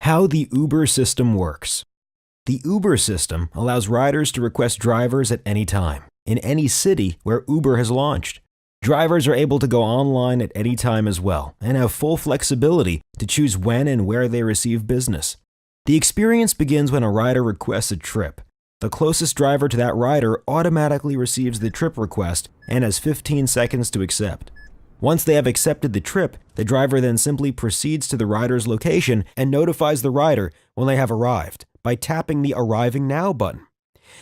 How the Uber system works. The Uber system allows riders to request drivers at any time, in any city where Uber has launched. Drivers are able to go online at any time as well, and have full flexibility to choose when and where they receive business. The experience begins when a rider requests a trip. The closest driver to that rider automatically receives the trip request and has 15 seconds to accept. Once they have accepted the trip, the driver then simply proceeds to the rider's location and notifies the rider when they have arrived by tapping the Arriving Now button.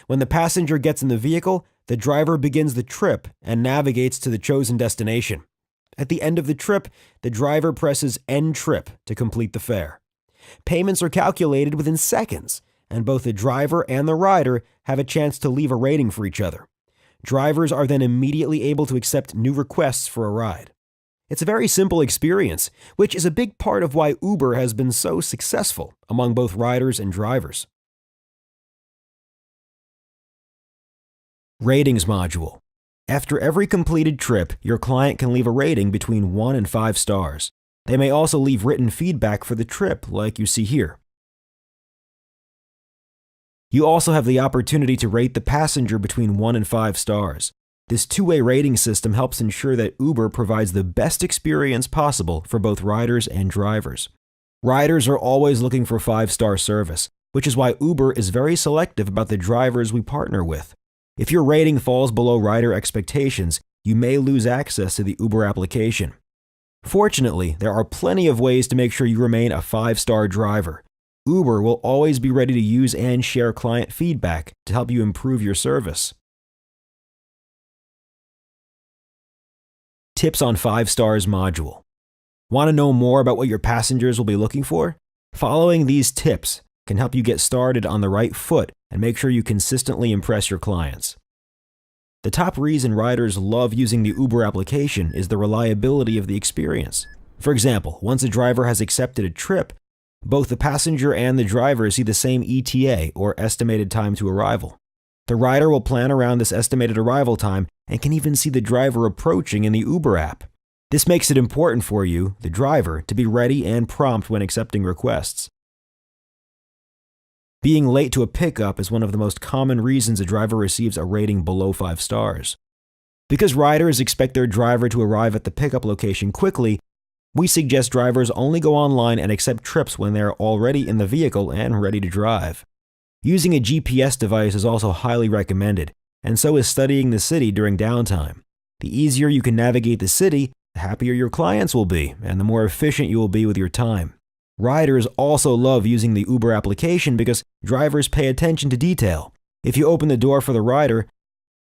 When the passenger gets in the vehicle, the driver begins the trip and navigates to the chosen destination. At the end of the trip, the driver presses End Trip to complete the fare. Payments are calculated within seconds, and both the driver and the rider have a chance to leave a rating for each other. Drivers are then immediately able to accept new requests for a ride. It's a very simple experience, which is a big part of why Uber has been so successful among both riders and drivers. Ratings module. After every completed trip, your client can leave a rating between 1 and 5 stars. They may also leave written feedback for the trip, like you see here. You also have the opportunity to rate the passenger between 1 and 5 stars. This two-way rating system helps ensure that Uber provides the best experience possible for both riders and drivers. Riders are always looking for 5-star service, which is why Uber is very selective about the drivers we partner with. If your rating falls below rider expectations, you may lose access to the Uber application. Fortunately, there are plenty of ways to make sure you remain a 5-star driver. Uber will always be ready to use and share client feedback to help you improve your service. Tips on 5 stars module. Want to know more about what your passengers will be looking for? Following these tips can help you get started on the right foot and make sure you consistently impress your clients. The top reason riders love using the Uber application is the reliability of the experience. For example, once a driver has accepted a trip, both the passenger and the driver see the same ETA, or estimated time to arrival. The rider will plan around this estimated arrival time and can even see the driver approaching in the Uber app. This makes it important for you, the driver, to be ready and prompt when accepting requests. Being late to a pickup is one of the most common reasons a driver receives a rating below 5 stars. Because riders expect their driver to arrive at the pickup location quickly, we suggest drivers only go online and accept trips when they are already in the vehicle and ready to drive. Using a GPS device is also highly recommended, and so is studying the city during downtime. The easier you can navigate the city, the happier your clients will be, and the more efficient you will be with your time. Riders also love using the Uber application because drivers pay attention to detail. If you open the door for the rider,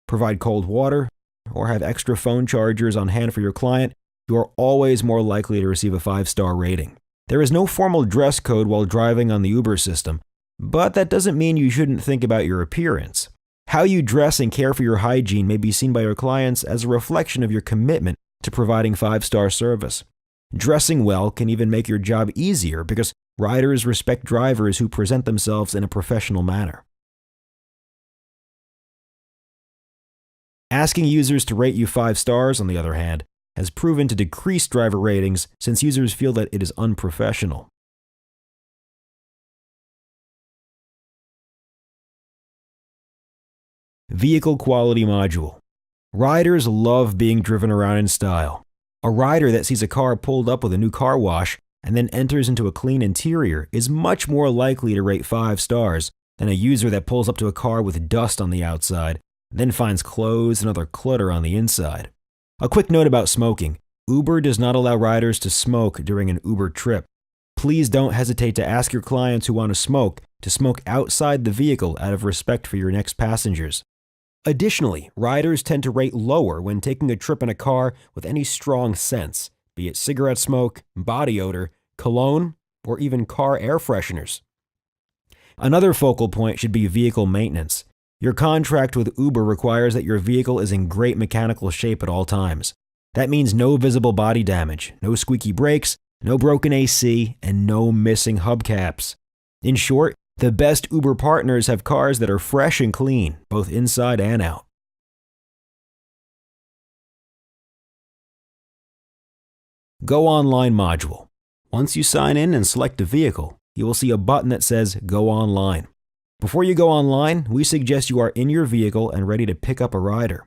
provide cold water, or have extra phone chargers on hand for your client, you are always more likely to receive a 5-star rating. There is no formal dress code while driving on the Uber system, but that doesn't mean you shouldn't think about your appearance. How you dress and care for your hygiene may be seen by your clients as a reflection of your commitment to providing 5-star service. Dressing well can even make your job easier because riders respect drivers who present themselves in a professional manner. Asking users to rate you 5 stars, on the other hand, has proven to decrease driver ratings since users feel that it is unprofessional. Vehicle quality module. Riders love being driven around in style. A rider that sees a car pulled up with a new car wash and then enters into a clean interior is much more likely to rate 5 stars than a user that pulls up to a car with dust on the outside, then finds clothes and other clutter on the inside. A quick note about smoking. Uber does not allow riders to smoke during an Uber trip. Please don't hesitate to ask your clients who want to smoke outside the vehicle out of respect for your next passengers. Additionally, riders tend to rate lower when taking a trip in a car with any strong scents, be it cigarette smoke, body odor, cologne, or even car air fresheners. Another focal point should be vehicle maintenance. Your contract with Uber requires that your vehicle is in great mechanical shape at all times. That means no visible body damage, no squeaky brakes, no broken AC, and no missing hubcaps. In short, the best Uber partners have cars that are fresh and clean, both inside and out. Go online module. Once you sign in and select a vehicle, you will see a button that says Go Online. Before you go online, we suggest you are in your vehicle and ready to pick up a rider.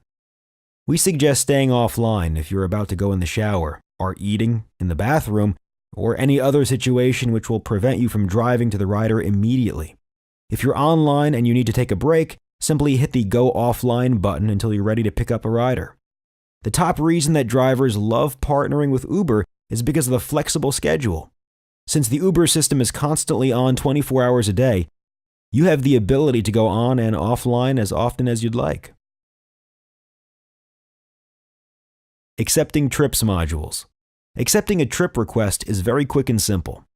We suggest staying offline if you're about to go in the shower, are eating, in the bathroom, or any other situation which will prevent you from driving to the rider immediately. If you're online and you need to take a break, simply hit the Go Offline button until you're ready to pick up a rider. The top reason that drivers love partnering with Uber is because of the flexible schedule. Since the Uber system is constantly on 24 hours a day, you have the ability to go on and offline as often as you'd like. Accepting trips modules. Accepting a trip request is very quick and simple.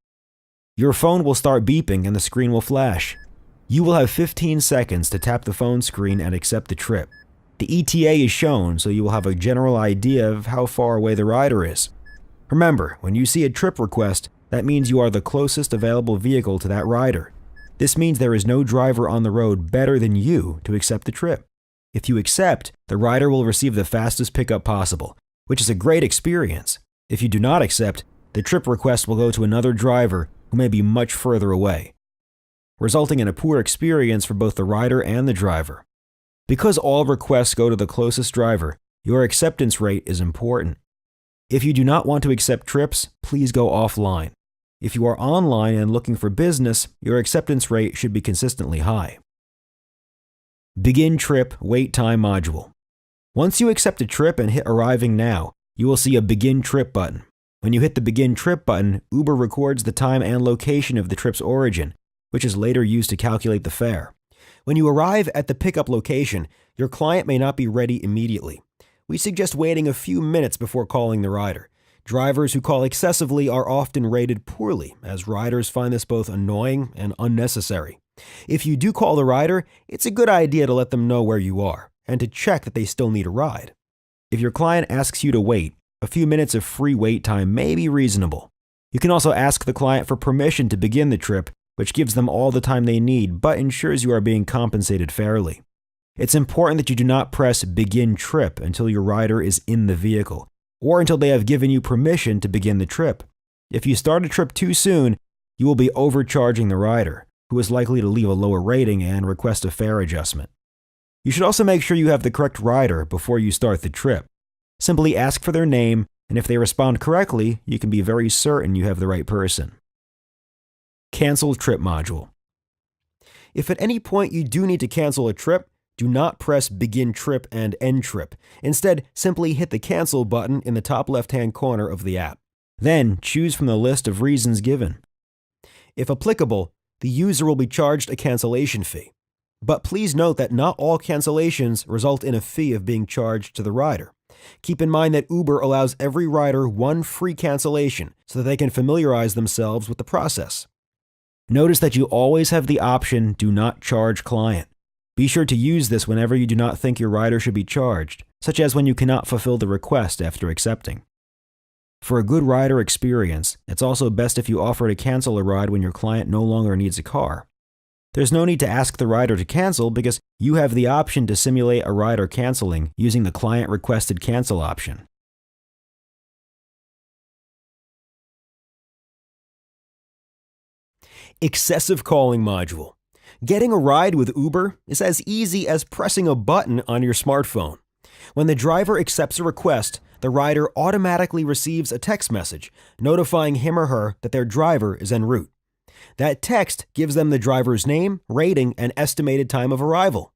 Your phone will start beeping and the screen will flash. You will have 15 seconds to tap the phone screen and accept the trip. The ETA is shown, so you will have a general idea of how far away the rider is. Remember, when you see a trip request, that means you are the closest available vehicle to that rider. This means there is no driver on the road better than you to accept the trip. If you accept, the rider will receive the fastest pickup possible, which is a great experience. If you do not accept, the trip request will go to another driver who may be much further away, resulting in a poor experience for both the rider and the driver. Because all requests go to the closest driver, your acceptance rate is important. If you do not want to accept trips, please go offline. If you are online and looking for business, your acceptance rate should be consistently high. Begin Trip Wait Time module. Once you accept a trip and hit Arriving Now, you will see a Begin Trip button. When you hit the Begin Trip button, Uber records the time and location of the trip's origin, which is later used to calculate the fare. When you arrive at the pickup location, your client may not be ready immediately. We suggest waiting a few minutes before calling the rider. Drivers who call excessively are often rated poorly, as riders find this both annoying and unnecessary. If you do call the rider, it's a good idea to let them know where you are, and to check that they still need a ride. If your client asks you to wait, a few minutes of free wait time may be reasonable. You can also ask the client for permission to begin the trip, which gives them all the time they need but ensures you are being compensated fairly. It's important that you do not press Begin Trip until your rider is in the vehicle, or until they have given you permission to begin the trip. If you start a trip too soon, you will be overcharging the rider, who is likely to leave a lower rating and request a fare adjustment. You should also make sure you have the correct rider before you start the trip. Simply ask for their name, and if they respond correctly, you can be very certain you have the right person. Cancel Trip module. If at any point you do need to cancel a trip, do not press Begin Trip and End Trip. Instead, simply hit the Cancel button in the top left-hand corner of the app. Then, choose from the list of reasons given. If applicable, the user will be charged a cancellation fee. But please note that not all cancellations result in a fee of being charged to the rider. Keep in mind that Uber allows every rider one free cancellation so that they can familiarize themselves with the process. Notice that you always have the option Do Not Charge Client. Be sure to use this whenever you do not think your rider should be charged, such as when you cannot fulfill the request after accepting. For a good rider experience, it's also best if you offer to cancel a ride when your client no longer needs a car. There's no need to ask the rider to cancel because you have the option to simulate a rider canceling using the Client Requested Cancel option. Excessive Calling module. Getting a ride with Uber is as easy as pressing a button on your smartphone. When the driver accepts a request, the rider automatically receives a text message notifying him or her that their driver is en route. That text gives them the driver's name, rating, and estimated time of arrival.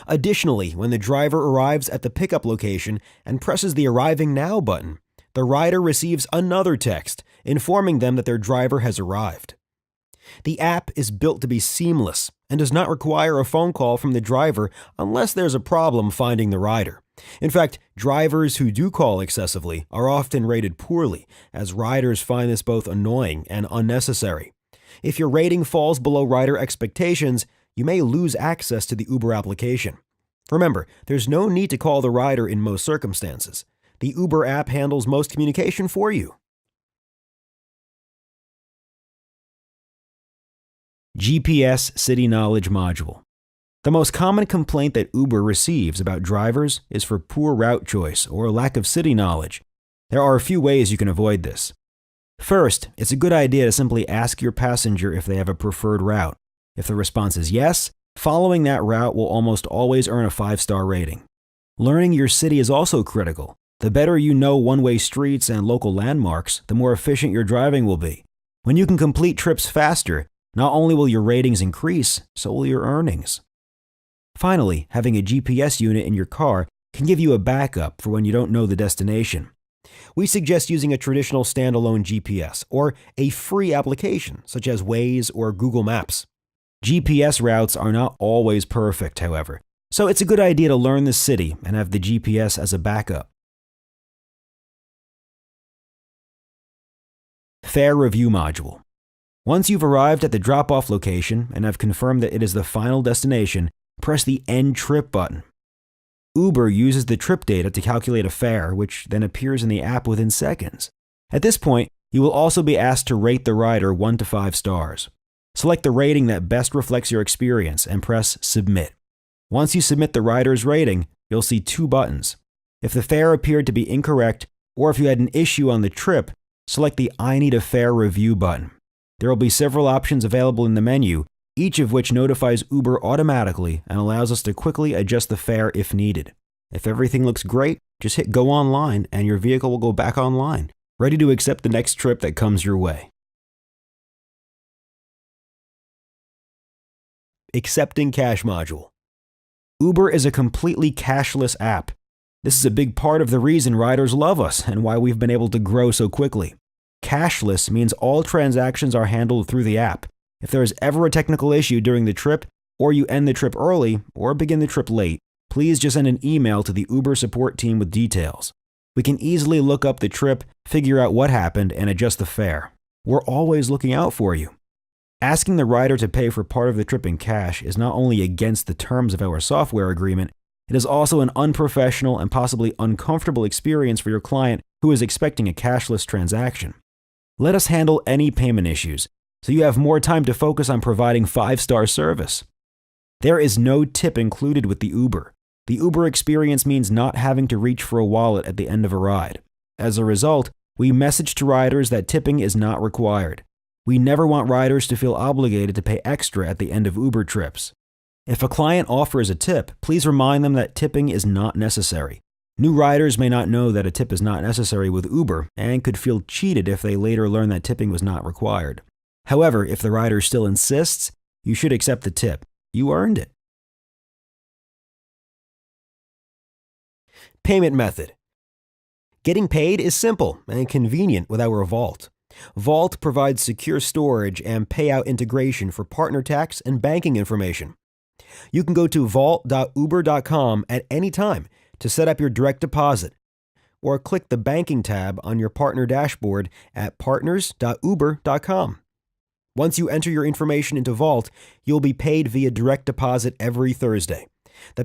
Additionally, when the driver arrives at the pickup location and presses the Arriving Now button, the rider receives another text informing them that their driver has arrived. The app is built to be seamless and does not require a phone call from the driver unless there's a problem finding the rider. In fact, drivers who do call excessively are often rated poorly, as riders find this both annoying and unnecessary. If your rating falls below rider expectations, you may lose access to the Uber application. Remember, there's no need to call the rider in most circumstances. The Uber app handles most communication for you. GPS City Knowledge module. The most common complaint that Uber receives about drivers is for poor route choice or lack of city knowledge. There are a few ways you can avoid this. First, it's a good idea to simply ask your passenger if they have a preferred route. If the response is yes, following that route will almost always earn a 5-star rating. Learning your city is also critical. The better you know one-way streets and local landmarks, the more efficient your driving will be. When you can complete trips faster, not only will your ratings increase, so will your earnings. Finally, having a GPS unit in your car can give you a backup for when you don't know the destination. We suggest using a traditional standalone GPS or a free application such as Waze or Google Maps. GPS routes are not always perfect, however, so it's a good idea to learn the city and have the GPS as a backup. Fare Review Module. Once you've arrived at the drop-off location and have confirmed that it is the final destination, press the End Trip button. Uber uses the trip data to calculate a fare, which then appears in the app within seconds. At this point, you will also be asked to rate the rider 1 to 5 stars. Select the rating that best reflects your experience and press Submit. Once you submit the rider's rating, you'll see 2 buttons. If the fare appeared to be incorrect, or if you had an issue on the trip, select the I Need a Fare Review button. There will be several options available in the menu, each of which notifies Uber automatically and allows us to quickly adjust the fare if needed. If everything looks great, just hit Go Online and your vehicle will go back online, ready to accept the next trip that comes your way. Accepting Cash Module. Uber is a completely cashless app. This is a big part of the reason riders love us and why we've been able to grow so quickly. Cashless means all transactions are handled through the app. If there is ever a technical issue during the trip, or you end the trip early or begin the trip late, please just send an email to the Uber support team with details. We can easily look up the trip, figure out what happened, and adjust the fare. We're always looking out for you. Asking the rider to pay for part of the trip in cash is not only against the terms of our software agreement, it is also an unprofessional and possibly uncomfortable experience for your client who is expecting a cashless transaction. Let us handle any payment issues, so you have more time to focus on providing 5-star service. There is no tip included with the Uber. The Uber experience means not having to reach for a wallet at the end of a ride. As a result, we message to riders that tipping is not required. We never want riders to feel obligated to pay extra at the end of Uber trips. If a client offers a tip, please remind them that tipping is not necessary. New riders may not know that a tip is not necessary with Uber and could feel cheated if they later learn that tipping was not required. However, if the rider still insists, you should accept the tip. You earned it. Payment method. Getting paid is simple and convenient with our Vault. Vault provides secure storage and payout integration for partner tax and banking information. You can go to vault.uber.com at any time to set up your direct deposit, or click the banking tab on your partner dashboard at partners.uber.com. Once you enter your information into Vault, you'll be paid via direct deposit every Thursday. The